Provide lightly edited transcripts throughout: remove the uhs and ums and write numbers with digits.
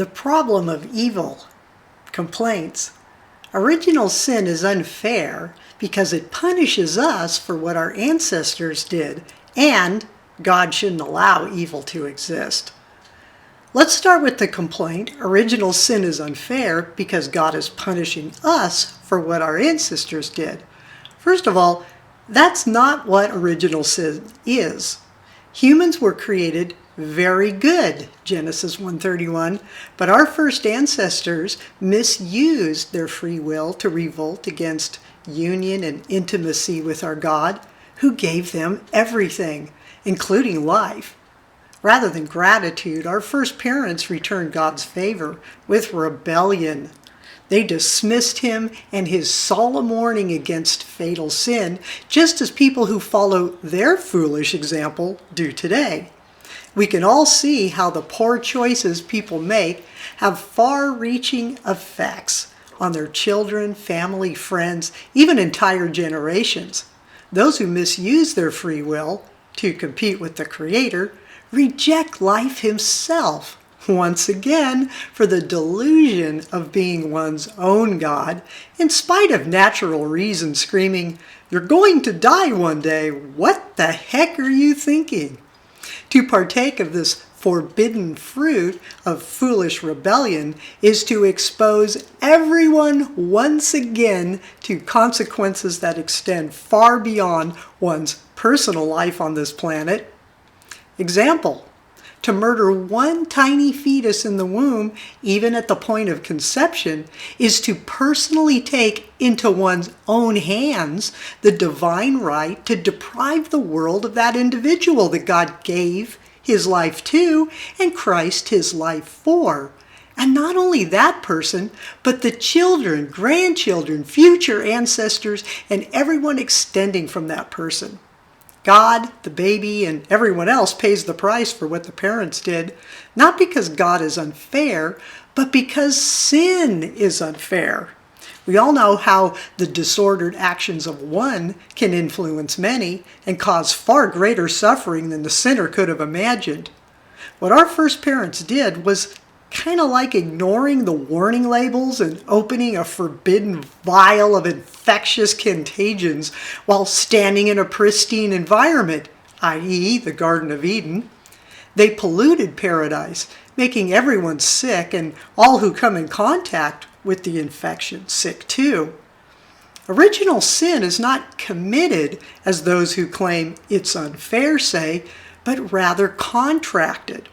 The problem of evil complaints. Original sin is unfair because it punishes us for what our ancestors did, and God shouldn't allow evil to exist. Let's start with the complaint. Original sin is unfair because God is punishing us for what our ancestors did. First of all, that's not what original sin is. Humans were created very good, Genesis 1:31, but our first ancestors misused their free will to revolt against union and intimacy with our God, who gave them everything, including life. Rather than gratitude, our first parents returned God's favor with rebellion. They dismissed him and his solemn warning against fatal sin, just as people who follow their foolish example do today. We can all see how the poor choices people make have far-reaching effects on their children, family, friends, even entire generations. Those who misuse their free will to compete with the Creator reject life himself, once again for the delusion of being one's own God, in spite of natural reason screaming, "You're going to die one day. What the heck are you thinking?" To partake of this forbidden fruit of foolish rebellion is to expose everyone once again to consequences that extend far beyond one's personal life on this planet. Example: to murder one tiny fetus in the womb, even at the point of conception, is to personally take into one's own hands the divine right to deprive the world of that individual that God gave his life to and Christ his life for. And not only that person, but the children, grandchildren, future ancestors, and everyone extending from that person. God, the baby, and everyone else pays the price for what the parents did, not because God is unfair, but because sin is unfair. We all know how the disordered actions of one can influence many and cause far greater suffering than the sinner could have imagined. What our first parents did was kind of like ignoring the warning labels and opening a forbidden vial of infectious contagions while standing in a pristine environment, i.e. the Garden of Eden. They polluted paradise, making everyone sick and all who come in contact with the infection sick too. Original sin is not committed, as those who claim it's unfair say, but rather contracted.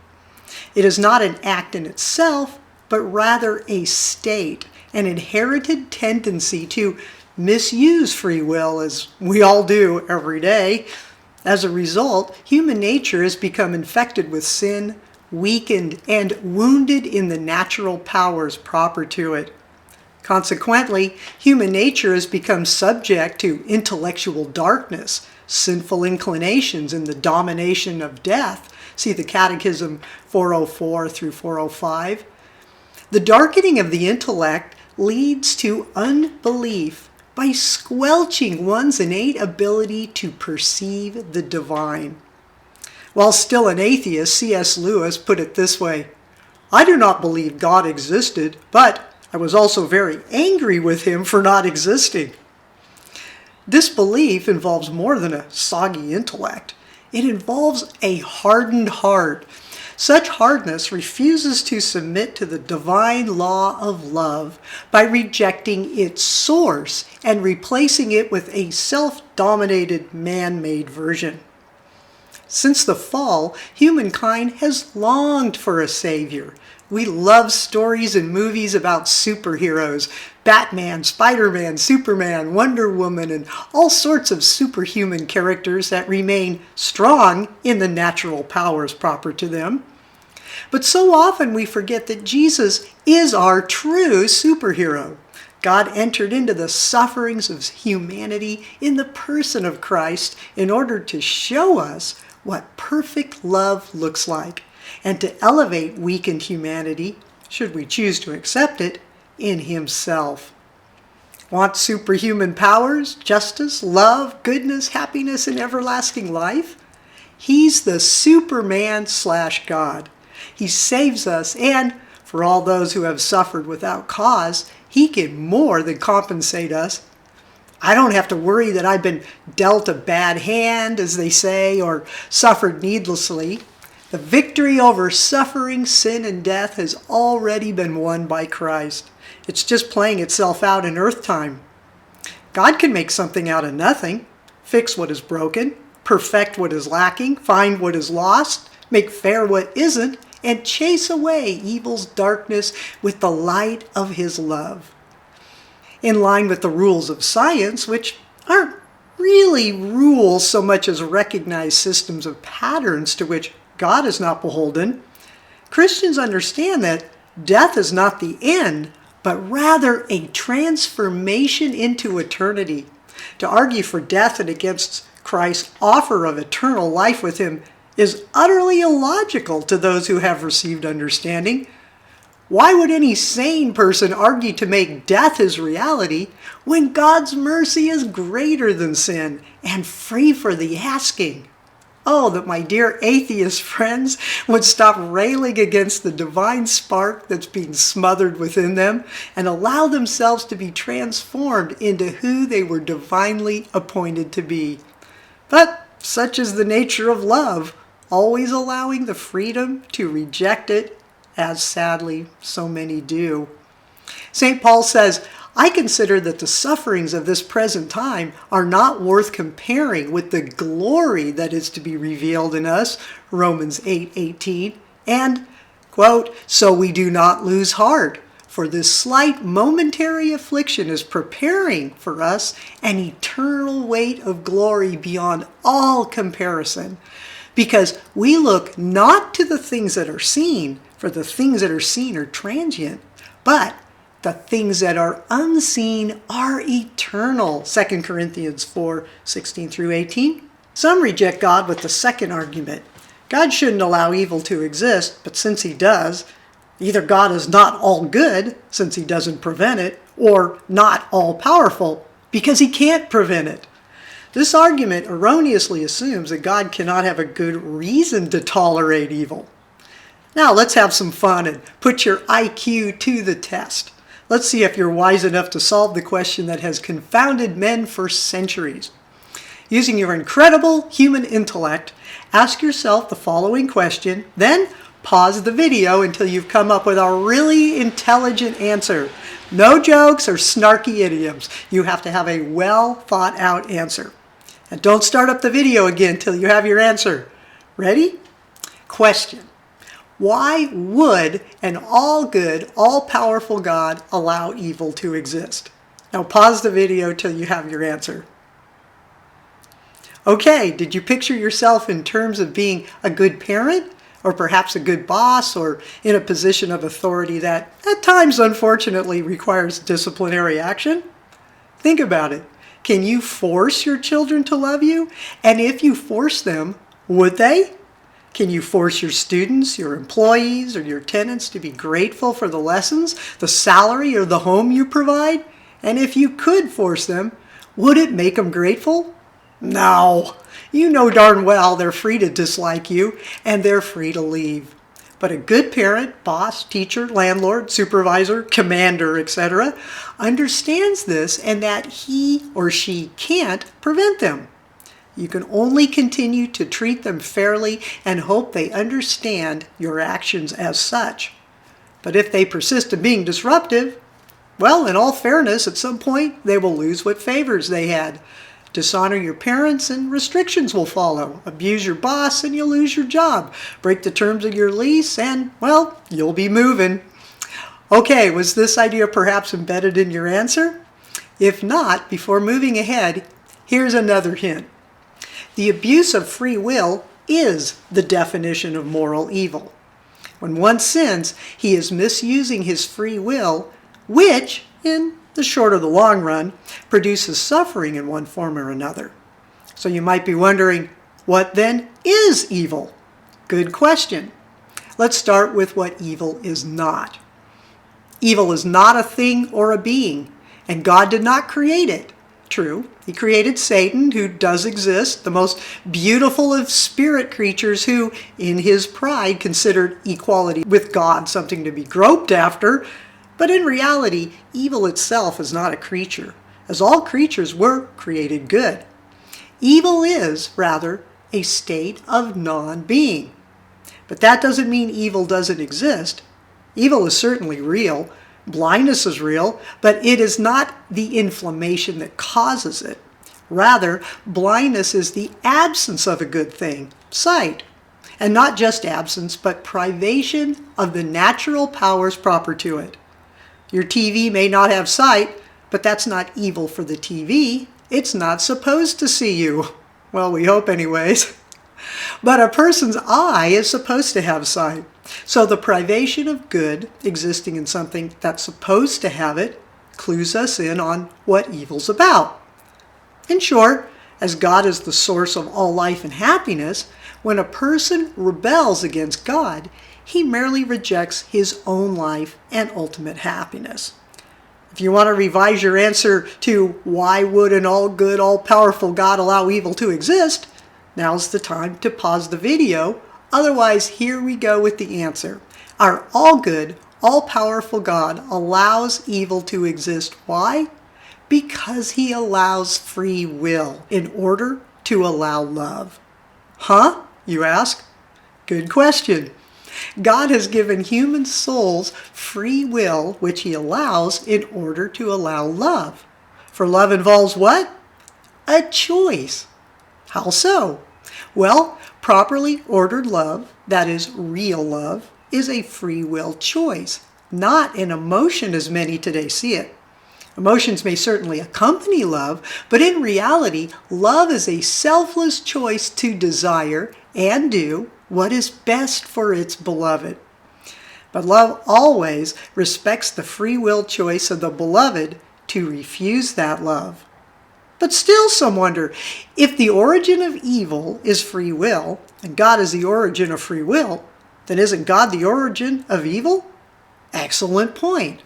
It is not an act in itself, but rather a state, an inherited tendency to misuse free will, as we all do every day. As a result, human nature has become infected with sin, weakened, and wounded in the natural powers proper to it. Consequently, human nature has become subject to intellectual darkness, sinful inclinations, and the domination of death. See the Catechism 404 through 405. The darkening of the intellect leads to unbelief by squelching one's innate ability to perceive the divine. While still an atheist, C.S. Lewis put it this way: "I do not believe God existed, but I was also very angry with him for not existing." Disbelief involves more than a soggy intellect. It involves a hardened heart. Such hardness refuses to submit to the divine law of love by rejecting its source and replacing it with a self-dominated man-made version. Since the fall, humankind has longed for a savior. We love stories and movies about superheroes: Batman, Spider-Man, Superman, Wonder Woman, and all sorts of superhuman characters that remain strong in the natural powers proper to them. But so often we forget that Jesus is our true superhero. God entered into the sufferings of humanity in the person of Christ in order to show us what perfect love looks like, and to elevate weakened humanity, should we choose to accept it, in himself. Want superhuman powers, justice, love, goodness, happiness, and everlasting life? He's the Superman/God. He saves us and For all those who have suffered without cause, he can more than compensate us. I don't have to worry that I've been dealt a bad hand, as they say, or suffered needlessly. The victory over suffering, sin, and death has already been won by Christ. It's just playing itself out in earth time. God can make something out of nothing, fix what is broken, perfect what is lacking, find what is lost, make fair what isn't, and chase away evil's darkness with the light of his love. In line with the rules of science, which aren't really rules so much as recognized systems of patterns to which God is not beholden, Christians understand that death is not the end, but rather a transformation into eternity. To argue for death and against Christ's offer of eternal life with him is utterly illogical to those who have received understanding. Why would any sane person argue to make death his reality when God's mercy is greater than sin and free for the asking? Oh, that my dear atheist friends would stop railing against the divine spark that's being smothered within them and allow themselves to be transformed into who they were divinely appointed to be. But such is the nature of love, always allowing the freedom to reject it, as sadly so many do. St. Paul says, I consider that the sufferings of this present time are not worth comparing with the glory that is to be revealed in us, Romans 8:18, and, quote, so we do not lose heart, for this slight momentary affliction is preparing for us an eternal weight of glory beyond all comparison, because we look not to the things that are seen, for the things that are seen are transient, but the things that are unseen are eternal. 2 Corinthians 4:16 through 18. Some reject God with the second argument. God shouldn't allow evil to exist, but since he does, either God is not all good, since he doesn't prevent it, or not all powerful, because he can't prevent it. This argument erroneously assumes that God cannot have a good reason to tolerate evil. Now let's have some fun and put your IQ to the test. Let's see if you're wise enough to solve the question that has confounded men for centuries. Using your incredible human intellect, ask yourself the following question, then pause the video until you've come up with a really intelligent answer. No jokes or snarky idioms. You have to have a well thought out answer. And don't start up the video again until you have your answer. Ready? Question. Why would an all-good, all-powerful God allow evil to exist? Now pause the video till you have your answer. Okay, did you picture yourself in terms of being a good parent, or perhaps a good boss, or in a position of authority that at times unfortunately requires disciplinary action? Think about it. Can you force your children to love you? And if you force them, would they? Can you force your students, your employees, or your tenants to be grateful for the lessons, the salary, or the home you provide? And if you could force them, would it make them grateful? No. You know darn well they're free to dislike you, and they're free to leave. But a good parent, boss, teacher, landlord, supervisor, commander, etc., understands this and that he or she can't prevent them. You can only continue to treat them fairly and hope they understand your actions as such. But if they persist in being disruptive, well, in all fairness, at some point they will lose what favors they had. Dishonor your parents and restrictions will follow. Abuse your boss and you'll lose your job. Break the terms of your lease and, well, you'll be moving. Okay, was this idea perhaps embedded in your answer? If not, before moving ahead, here's another hint. The abuse of free will is the definition of moral evil. When one sins, he is misusing his free will, which, in the short or the long run, produces suffering in one form or another. So you might be wondering, what then is evil? Good question. Let's start with what evil is not. Evil is not a thing or a being, and God did not create it. True. He created Satan, who does exist, the most beautiful of spirit creatures who, in his pride, considered equality with God something to be groped after. But in reality, evil itself is not a creature, as all creatures were created good. Evil is, rather, a state of non-being. But that doesn't mean evil doesn't exist. Evil is certainly real. Blindness is real, but it is not the inflammation that causes it. Rather, blindness is the absence of a good thing, sight. And not just absence, but privation of the natural powers proper to it. Your TV may not have sight, but that's not evil for the TV. It's not supposed to see you. Well, we hope anyways. But a person's eye is supposed to have sight. So the privation of good existing in something that's supposed to have it clues us in on what evil's about. In short, as God is the source of all life and happiness, when a person rebels against God, he merely rejects his own life and ultimate happiness. If you want to revise your answer to why would an all-good, all-powerful God allow evil to exist, now's the time to pause the video. Otherwise, here we go with the answer. Our all-good, all-powerful God allows evil to exist. Why? Because he allows free will in order to allow love. Huh? You ask? Good question. God has given human souls free will, which he allows in order to allow love. For love involves what? A choice. How so? Well, properly ordered love, that is real love, is a free will choice, not an emotion as many today see it. Emotions may certainly accompany love, but in reality, love is a selfless choice to desire and do what is best for its beloved. But love always respects the free will choice of the beloved to refuse that love. But still some wonder, if the origin of evil is free will, and God is the origin of free will, then isn't God the origin of evil? Excellent point.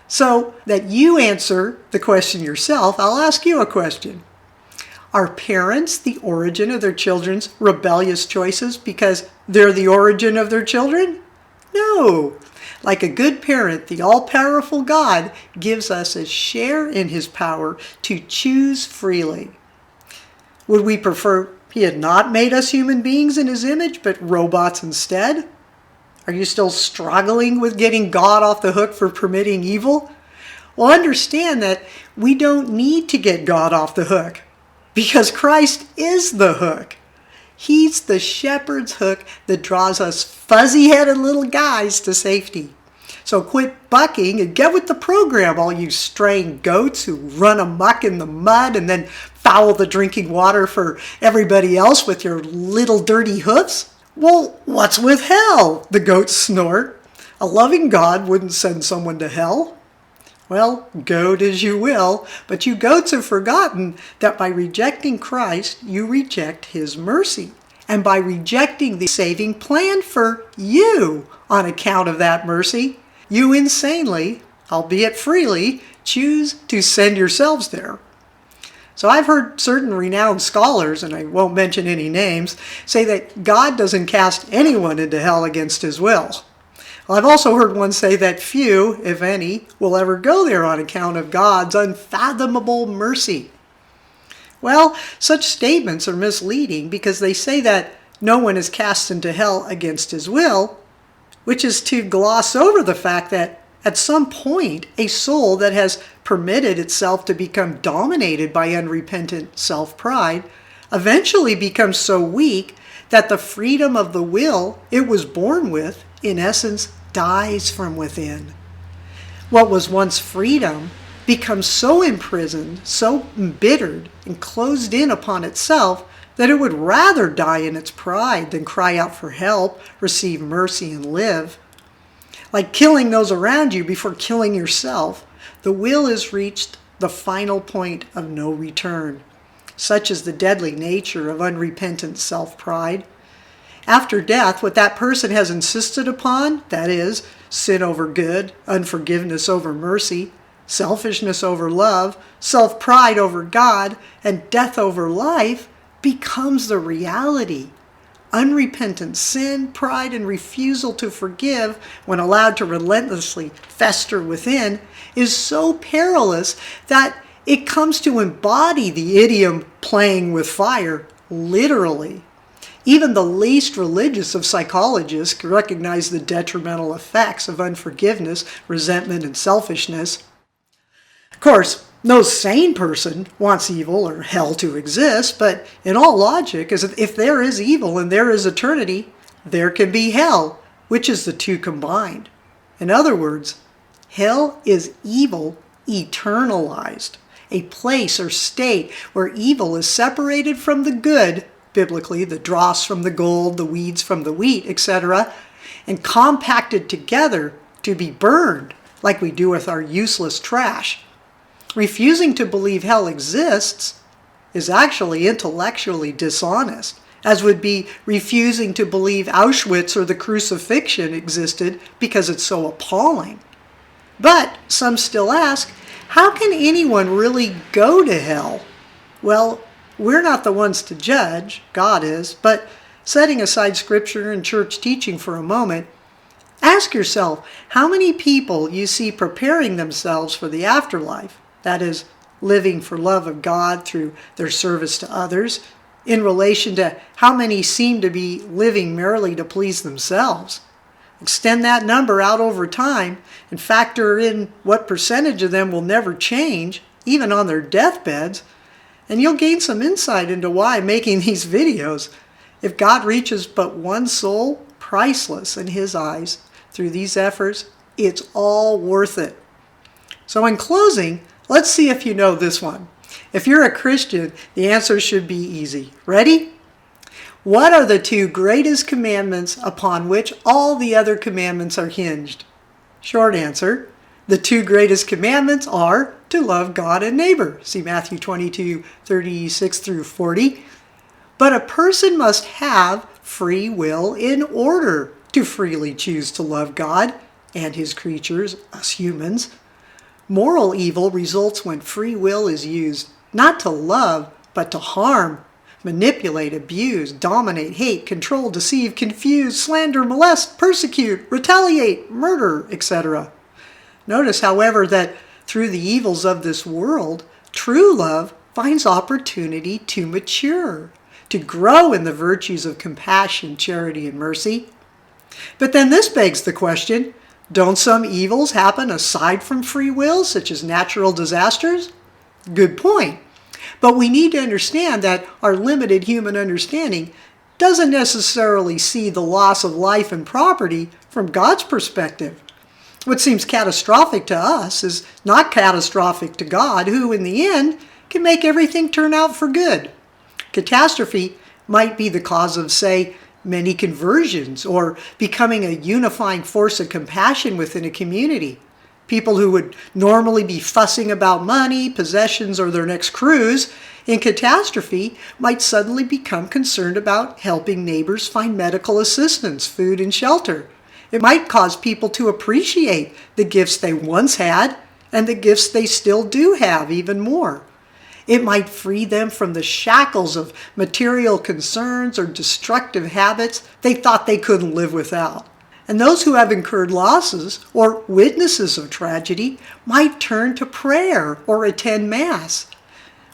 So that you answer the question yourself, I'll ask you a question. Are parents the origin of their children's rebellious choices because they're the origin of their children? No. Like a good parent, the all-powerful God gives us a share in his power to choose freely. Would we prefer he had not made us human beings in his image, but robots instead? Are you still struggling with getting God off the hook for permitting evil? Well, understand that we don't need to get God off the hook, because Christ is the hook. He's the shepherd's hook that draws us fuzzy-headed little guys to safety. So quit bucking and get with the program, all you straying goats who run amok in the mud and then foul the drinking water for everybody else with your little dirty hoofs. Well, what's with hell? The goats snort. A loving God wouldn't send someone to hell. Well, goat as you will, but you goats have forgotten that by rejecting Christ, you reject his mercy. And by rejecting the saving plan for you on account of that mercy, you insanely, albeit freely, choose to send yourselves there. So I've heard certain renowned scholars, and I won't mention any names, say that God doesn't cast anyone into hell against his will. Well, I've also heard one say that few, if any, will ever go there on account of God's unfathomable mercy. Well, such statements are misleading because they say that no one is cast into hell against his will, which is to gloss over the fact that at some point a soul that has permitted itself to become dominated by unrepentant self-pride eventually becomes so weak that the freedom of the will it was born with, in essence, dies from within. What was once freedom becomes so imprisoned, so embittered, and closed in upon itself that it would rather die in its pride than cry out for help, receive mercy, and live. Like killing those around you before killing yourself, the will has reached the final point of no return. Such is the deadly nature of unrepentant self-pride. After death, what that person has insisted upon, that is, sin over good, unforgiveness over mercy, selfishness over love, self-pride over God, and death over life becomes the reality. Unrepentant sin, pride, and refusal to forgive, when allowed to relentlessly fester within, is so perilous that it comes to embody the idiom playing with fire, literally. Even the least religious of psychologists recognize the detrimental effects of unforgiveness, resentment, and selfishness. Of course, no sane person wants evil or hell to exist, but in all logic, if there is evil and there is eternity, there can be hell, which is the two combined. In other words, hell is evil eternalized, a place or state where evil is separated from the good, biblically, the dross from the gold, the weeds from the wheat, etc., and compacted together to be burned, like we do with our useless trash. Refusing to believe hell exists is actually intellectually dishonest, as would be refusing to believe Auschwitz or the crucifixion existed because it's so appalling. But some still ask, how can anyone really go to hell? Well, we're not the ones to judge, God is, but setting aside scripture and church teaching for a moment, ask yourself how many people you see preparing themselves for the afterlife, that is, living for love of God through their service to others, in relation to how many seem to be living merely to please themselves. Extend that number out over time and factor in what percentage of them will never change, even on their deathbeds, and you'll gain some insight into why making these videos. If God reaches but one soul, priceless in His eyes, through these efforts, it's all worth it. So in closing, let's see if you know this one. If you're a Christian, the answer should be easy. Ready? What are the two greatest commandments upon which all the other commandments are hinged? Short answer, the two greatest commandments are to love God and neighbor. See Matthew 22:36 through 40. But a person must have free will in order to freely choose to love God and His creatures, us humans. Moral evil results when free will is used not to love, but to harm, manipulate, abuse, dominate, hate, control, deceive, confuse, slander, molest, persecute, retaliate, murder, etc. Notice, however, that through the evils of this world, true love finds opportunity to mature, to grow in the virtues of compassion, charity, and mercy. But then this begs the question, don't some evils happen aside from free will, such as natural disasters? Good point. But we need to understand that our limited human understanding doesn't necessarily see the loss of life and property from God's perspective. What seems catastrophic to us is not catastrophic to God, who in the end can make everything turn out for good. Catastrophe might be the cause of, say, many conversions or becoming a unifying force of compassion within a community. People who would normally be fussing about money, possessions, or their next cruise, in catastrophe might suddenly become concerned about helping neighbors find medical assistance, food, and shelter. It might cause people to appreciate the gifts they once had and the gifts they still do have even more. It might free them from the shackles of material concerns or destructive habits they thought they couldn't live without. And those who have incurred losses or witnesses of tragedy might turn to prayer or attend Mass.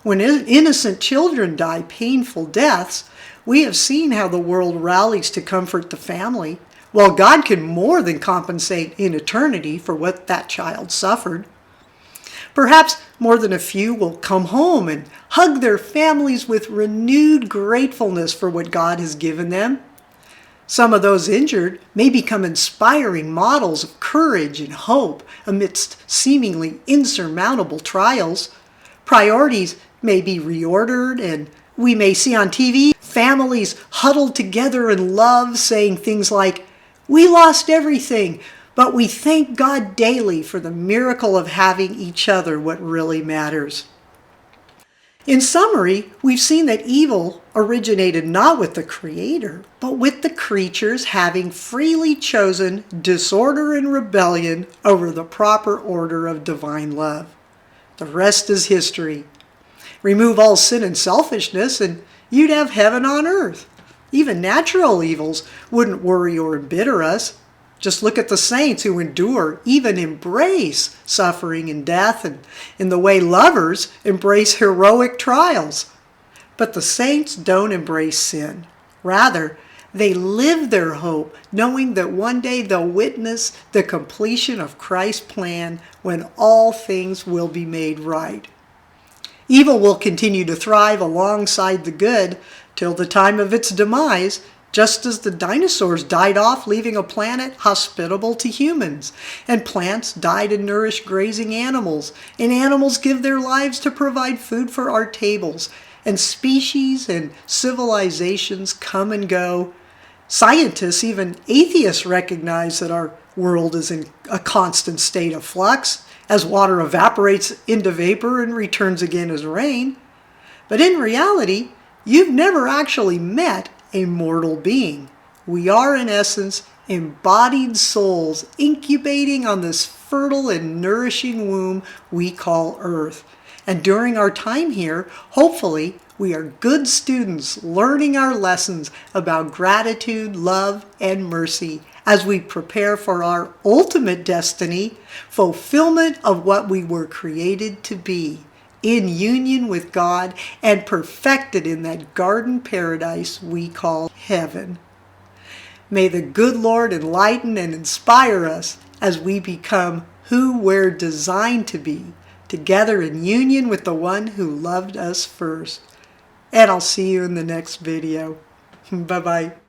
When innocent children die painful deaths, we have seen how the world rallies to comfort the family, while God can more than compensate in eternity for what that child suffered. Perhaps more than a few will come home and hug their families with renewed gratefulness for what God has given them. Some of those injured may become inspiring models of courage and hope amidst seemingly insurmountable trials. Priorities may be reordered, and we may see on TV families huddled together in love saying things like, "We lost everything, but we thank God daily for the miracle of having each other what really matters." In summary, we've seen that evil originated not with the Creator, but with the creatures having freely chosen disorder and rebellion over the proper order of divine love. The rest is history. Remove all sin and selfishness and you'd have heaven on earth. Even natural evils wouldn't worry or embitter us. Just look at the saints who endure, even embrace suffering and death, and in the way lovers embrace heroic trials. But the saints don't embrace sin. Rather, they live their hope, knowing that one day they'll witness the completion of Christ's plan when all things will be made right. Evil will continue to thrive alongside the good till the time of its demise, just as the dinosaurs died off, leaving a planet hospitable to humans, and plants died and nourished grazing animals, and animals give their lives to provide food for our tables, and species and civilizations come and go. Scientists, even atheists, recognize that our world is in a constant state of flux, as water evaporates into vapor and returns again as rain. But in reality, you've never actually met a mortal being. We are, in essence, embodied souls incubating on this fertile and nourishing womb we call Earth. And during our time here, hopefully, we are good students learning our lessons about gratitude, love, and mercy as we prepare for our ultimate destiny, fulfillment of what we were created to be, in union with God and perfected in that garden paradise we call heaven. May the good Lord enlighten and inspire us as we become who we're designed to be, together in union with the one who loved us first. And I'll see you in the next video. Bye-bye.